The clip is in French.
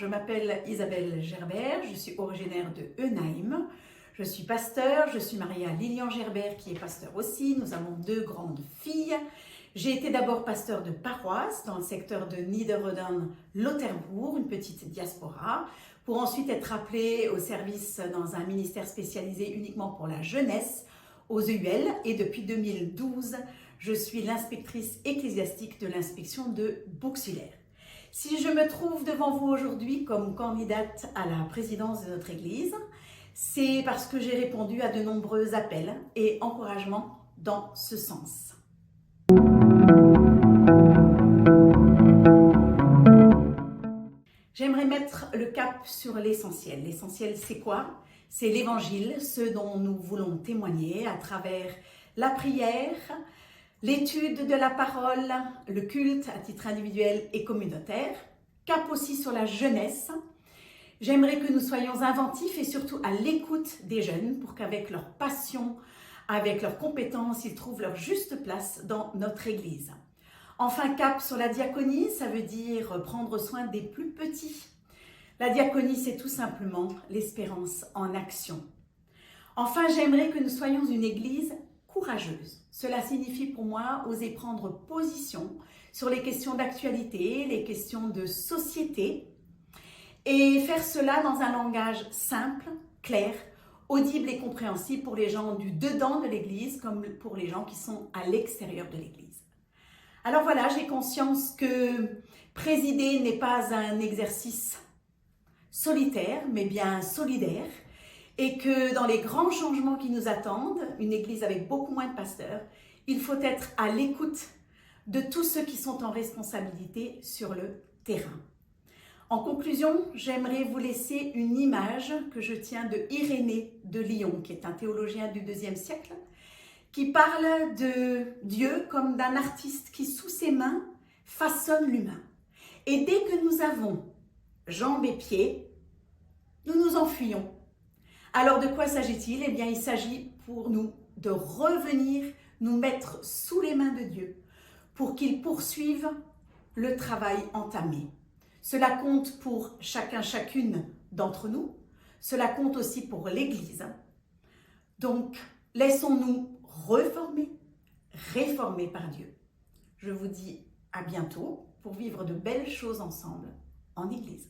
je m'appelle Isabelle Gerbert, je suis originaire de Eunheim. Je suis pasteur, je suis mariée à Lilian Gerbert qui est pasteur aussi. Nous avons 2 grandes filles. J'ai été d'abord pasteur de paroisse dans le secteur de Niederroden-Lauterbourg, une petite diaspora, pour ensuite être appelée au service dans un ministère spécialisé uniquement pour la jeunesse, aux EUL, et depuis 2012, je suis l'inspectrice ecclésiastique de l'inspection de Bouxwiller. Si je me trouve devant vous aujourd'hui comme candidate à la présidence de notre Église, c'est parce que j'ai répondu à de nombreux appels et encouragements dans ce sens. J'aimerais mettre le cap sur l'essentiel. L'essentiel, c'est quoi? C'est l'Évangile, ce dont nous voulons témoigner à travers la prière, l'étude de la parole, le culte à titre individuel et communautaire. Cap aussi sur la jeunesse. J'aimerais que nous soyons inventifs et surtout à l'écoute des jeunes pour qu'avec leur passion, avec leurs compétences, ils trouvent leur juste place dans notre Église. Enfin, cap sur la diaconie, ça veut dire prendre soin des plus petits. La diaconie, c'est tout simplement l'espérance en action. Enfin, j'aimerais que nous soyons une Église courageuse. Cela signifie pour moi oser prendre position sur les questions d'actualité, les questions de société, et faire cela dans un langage simple, clair, audible et compréhensible pour les gens du dedans de l'Église comme pour les gens qui sont à l'extérieur de l'Église. Alors voilà, j'ai conscience que présider n'est pas un exercice solitaire, mais bien solidaire, et que dans les grands changements qui nous attendent, une Église avec beaucoup moins de pasteurs, il faut être à l'écoute de tous ceux qui sont en responsabilité sur le terrain. En conclusion, j'aimerais vous laisser une image que je tiens de Irénée de Lyon, qui est un théologien du IIe siècle, qui parle de Dieu comme d'un artiste qui, sous ses mains, façonne l'humain. Et dès que nous avons jambes et pieds, nous nous enfuyons. Alors de quoi s'agit-il? Eh bien, il s'agit pour nous de revenir nous mettre sous les mains de Dieu pour qu'il poursuive le travail entamé. Cela compte pour chacun, chacune d'entre nous. Cela compte aussi pour l'Église. Donc, laissons-nous réformer par Dieu. Je vous dis à bientôt pour vivre de belles choses ensemble en Église.